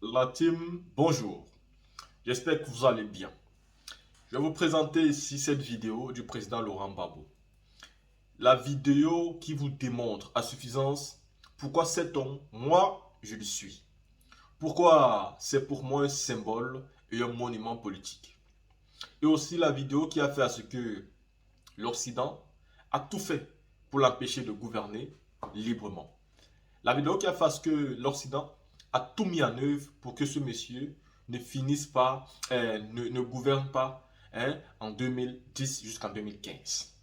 La team, bonjour. J'espère que vous allez bien. Je vais vous présenter ici cette vidéo du président Laurent Gbagbo. La vidéo qui vous démontre à suffisance pourquoi cet homme, moi, je le suis. Pourquoi c'est pour moi un symbole et un monument politique. Et aussi la vidéo qui a fait à ce que l'Occident a tout fait pour l'empêcher de gouverner librement. La vidéo qui a fait à ce que l'Occident a tout mis en œuvre pour que ce monsieur ne finisse pas, ne gouverne pas en 2010 jusqu'en 2015.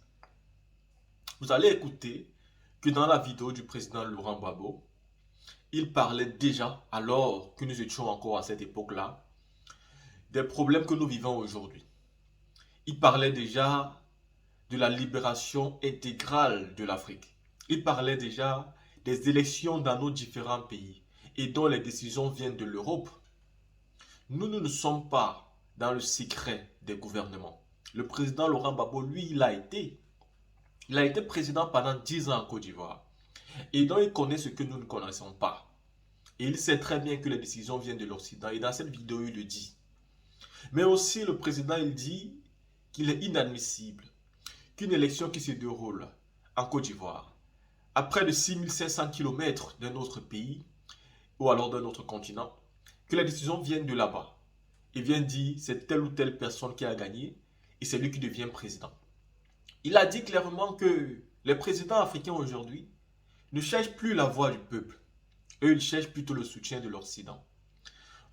Vous allez écouter que dans la vidéo du président Laurent Gbagbo, il parlait déjà, alors que nous étions encore à cette époque-là, des problèmes que nous vivons aujourd'hui. Il parlait déjà de la libération intégrale de l'Afrique. Il parlait déjà des élections dans nos différents pays et dont les décisions viennent de l'Europe. Nous ne sommes pas dans le secret des gouvernements. Le président Laurent Gbagbo, lui, il a été président pendant 10 ans en Côte d'Ivoire. Et donc, il connaît ce que nous ne connaissons pas. Et il sait très bien que les décisions viennent de l'Occident. Et dans cette vidéo, il le dit. Mais aussi, le président, il dit qu'il est inadmissible qu'une élection qui se déroule en Côte d'Ivoire, à près de 6500 km d'un autre pays, ou alors d'un autre continent, que la décision vienne de là-bas. Il vient dire c'est telle ou telle personne qui a gagné et c'est lui qui devient président. Il a dit clairement que les présidents africains aujourd'hui ne cherchent plus la voix du peuple. Eux, ils cherchent plutôt le soutien de l'Occident.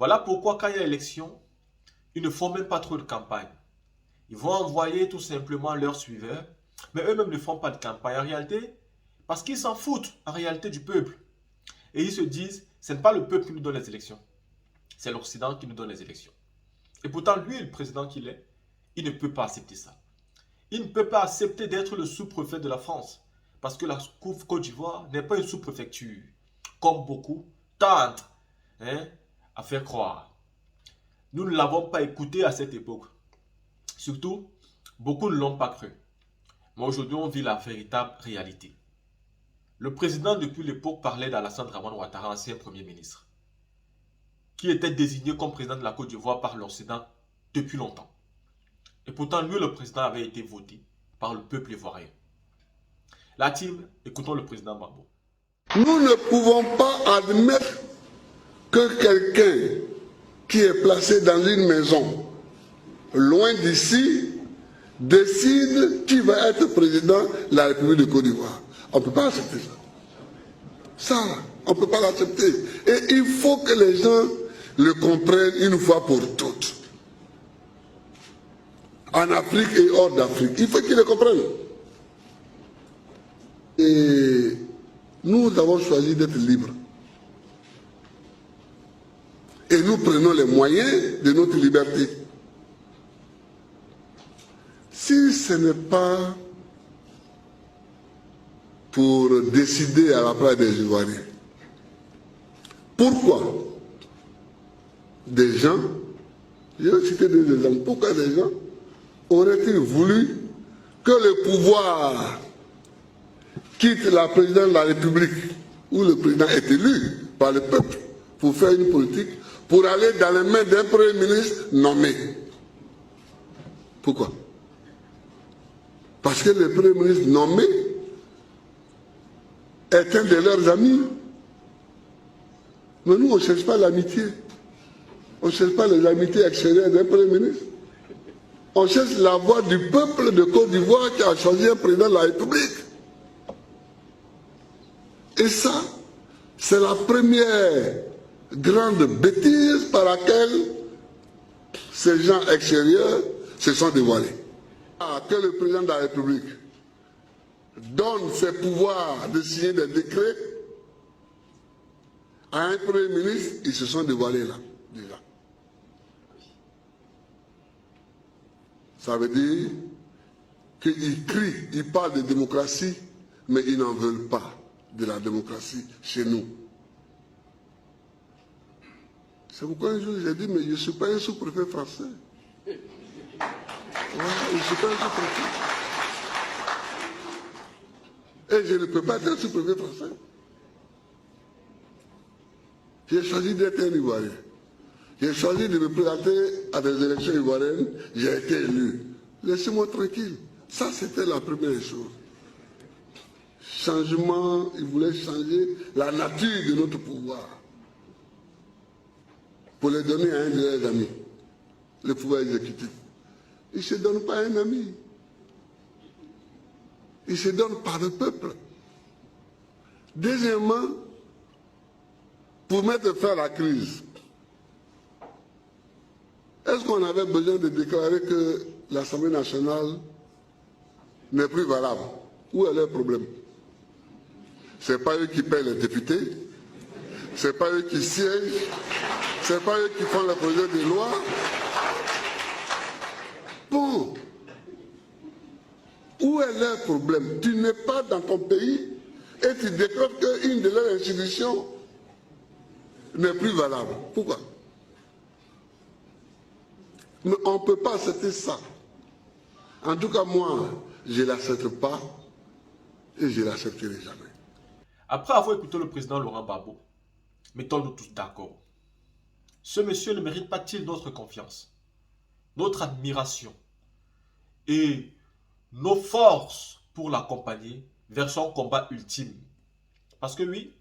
Voilà pourquoi quand il y a élection, ils ne font même pas trop de campagne. Ils vont envoyer tout simplement leurs suiveurs, mais eux-mêmes ne font pas de campagne en réalité, parce qu'ils s'en foutent en réalité du peuple. Et ils se disent, ce n'est pas le peuple qui nous donne les élections, c'est l'Occident qui nous donne les élections. Et pourtant, lui, le président qu'il est, il ne peut pas accepter ça. Il ne peut pas accepter d'être le sous-préfet de la France, parce que la Côte d'Ivoire n'est pas une sous-préfecture, comme beaucoup tentent à faire croire. Nous ne l'avons pas écouté à cette époque. Surtout, beaucoup ne l'ont pas cru. Mais aujourd'hui, on vit la véritable réalité. Le président, depuis l'époque, parlait d'Alassane Dramane Ouattara, ancien Premier ministre, qui était désigné comme président de la Côte d'Ivoire par l'Occident depuis longtemps. Et pourtant, lui, le président, avait été voté par le peuple ivoirien. La team, écoutons le président Gbagbo. Nous ne pouvons pas admettre que quelqu'un qui est placé dans une maison loin d'ici décide qui va être président de la République de Côte d'Ivoire. On ne peut pas accepter ça. Ça, on ne peut pas l'accepter. Et il faut que les gens le comprennent une fois pour toutes. En Afrique et hors d'Afrique, il faut qu'ils le comprennent. Et nous avons choisi d'être libres. Et nous prenons les moyens de notre liberté. Si ce n'est pas pour décider à la place des Ivoiriens, pourquoi des gens, je vais citer des exemples, pourquoi des gens auraient-ils voulu que le pouvoir quitte la présidence de la République, où le président est élu par le peuple, pour faire une politique, pour aller dans les mains d'un Premier ministre nommé? Pourquoi? Parce que le Premier ministre nommé est un de leurs amis. Mais nous, on ne cherche pas l'amitié. On ne cherche pas les amitiés extérieures d'un Premier ministre. On cherche la voix du peuple de Côte d'Ivoire qui a choisi un président de la République. Et ça, c'est la première grande bêtise par laquelle ces gens extérieurs se sont dévoilés. Que le président de la République donne ses pouvoirs de signer des décrets à un Premier ministre, ils se sont dévoilés là, déjà. Ça veut dire qu'ils crient, ils parlent de démocratie, mais ils n'en veulent pas de la démocratie chez nous. C'est pourquoi un jour j'ai dit, mais je ne suis pas un sous-préfet français. Ouais, je ne suis pas un sous-préfet. Et je ne peux pas être un sous-préfet français. J'ai choisi d'être un Ivoirien. J'ai choisi de me présenter à des élections ivoiriennes, j'ai été élu. Laissez-moi tranquille. Ça, c'était la première chose. Changement, il voulait changer la nature de notre pouvoir pour le donner à un de leurs amis, le pouvoir exécutif. Il ne se donne pas à un ami. Il se donne par le peuple. Deuxièmement, pour mettre fin à la crise, est-ce qu'on avait besoin de déclarer que l'Assemblée nationale n'est plus valable? Où est le problème? Ce n'est pas eux qui payent les députés, ce n'est pas eux qui siègent, ce n'est pas eux qui font les projets de loi. Bon, où est leur problème? Tu n'es pas dans ton pays et tu déclares qu'une de leurs institutions n'est plus valable. Pourquoi? Mais on ne peut pas accepter ça. En tout cas, moi, je ne l'accepte pas et je ne l'accepterai jamais. Après avoir écouté le président Laurent Gbagbo, mettons-nous tous d'accord. Ce monsieur ne mérite pas-il notre confiance, notre admiration et nos forces pour l'accompagner vers son combat ultime? Parce que oui,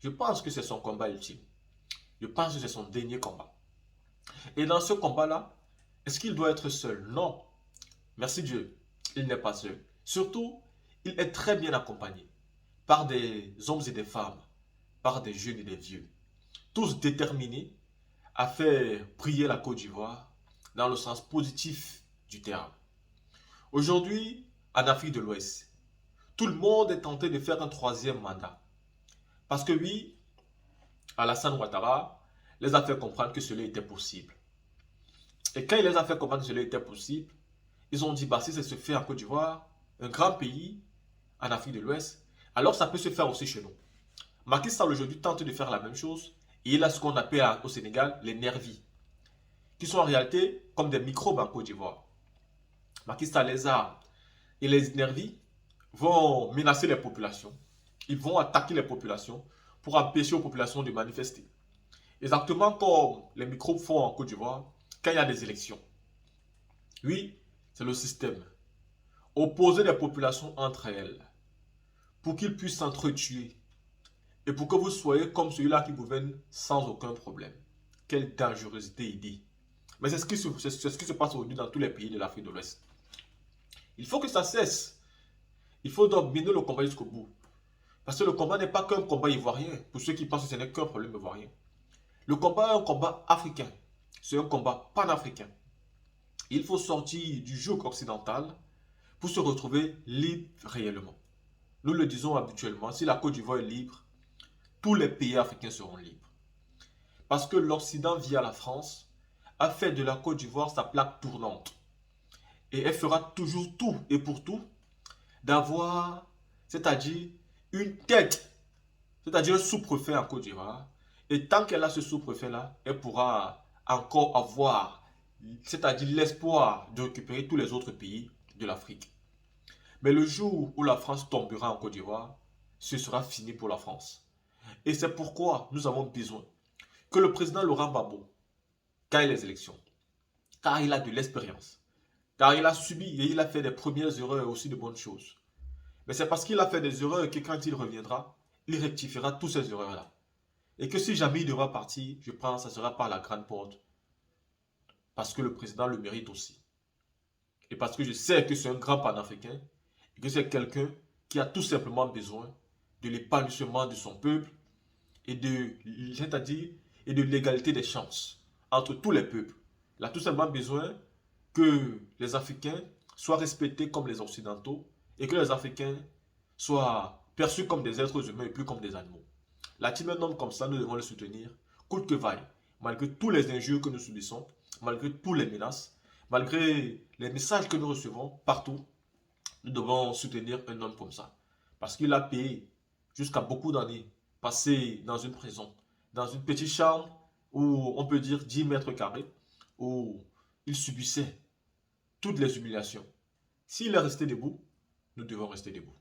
je pense que c'est son combat ultime. Je pense que c'est son dernier combat. Et dans ce combat-là, est-ce qu'il doit être seul? Non. Merci Dieu, il n'est pas seul. Surtout, il est très bien accompagné par des hommes et des femmes, par des jeunes et des vieux, tous déterminés à faire briller la Côte d'Ivoire dans le sens positif du terme. Aujourd'hui, en Afrique de l'Ouest, tout le monde est tenté de faire un troisième mandat. Parce que oui, Alassane Ouattara les a fait comprendre que cela était possible. Et quand il les a fait comprendre que cela était possible, ils ont dit, bah, si ça se fait en Côte d'Ivoire, un grand pays en Afrique de l'Ouest, alors ça peut se faire aussi chez nous. Macky Sall aujourd'hui tente de faire la même chose. Et il a ce qu'on appelle au Sénégal les nervis, qui sont en réalité comme des microbes en Côte d'Ivoire. Macky Sall les a. Et les nervis vont menacer les populations. Ils vont attaquer les populations pour empêcher aux populations de manifester. Exactement comme les microbes font en Côte d'Ivoire quand il y a des élections. Oui, c'est le système. Opposer les populations entre elles pour qu'ils puissent s'entretuer et pour que vous soyez comme celui-là qui gouverne sans aucun problème. Quelle dangerosité il dit. Mais c'est ce qui se passe aujourd'hui dans tous les pays de l'Afrique de l'Ouest. Il faut que ça cesse. Il faut donc mener le combat jusqu'au bout. Parce que le combat n'est pas qu'un combat ivoirien. Pour ceux qui pensent que ce n'est qu'un problème ivoirien. Le combat est un combat africain. C'est un combat panafricain. Il faut sortir du joug occidental pour se retrouver libre réellement. Nous le disons habituellement, si la Côte d'Ivoire est libre, tous les pays africains seront libres. Parce que l'Occident, via la France, a fait de la Côte d'Ivoire sa plaque tournante. Et elle fera toujours tout et pour tout d'avoir, c'est-à-dire une tête, c'est-à-dire un sous-préfet en Côte d'Ivoire. Et tant qu'elle a ce sous-préfet-là, elle pourra encore avoir, c'est-à-dire l'espoir de récupérer tous les autres pays de l'Afrique. Mais le jour où la France tombera en Côte d'Ivoire, ce sera fini pour la France. Et c'est pourquoi nous avons besoin que le président Laurent Gbagbo gagne les élections. Car il a de l'expérience. Car il a subi et il a fait des premières erreurs et aussi de bonnes choses. Mais c'est parce qu'il a fait des erreurs que quand il reviendra, il rectifiera toutes ces erreurs-là. Et que si jamais il devra partir, je pense que ça sera par la grande porte. Parce que le président le mérite aussi. Et parce que je sais que c'est un grand panafricain et que c'est quelqu'un qui a tout simplement besoin de l'épanouissement de son peuple et de l'égalité des chances entre tous les peuples. Il a tout simplement besoin que les Africains soient respectés comme les Occidentaux et que les Africains soient perçus comme des êtres humains et plus comme des animaux. L'a-t-il un homme comme ça, nous devons le soutenir, coûte que vaille, malgré tous les injures que nous subissons, malgré toutes les menaces, malgré les messages que nous recevons partout, nous devons soutenir un homme comme ça. Parce qu'il a payé jusqu'à beaucoup d'années, passé dans une prison, dans une petite chambre où on peut dire 10 mètres carrés, où il subissait toutes les humiliations. S'il est resté debout, nous devons rester debout.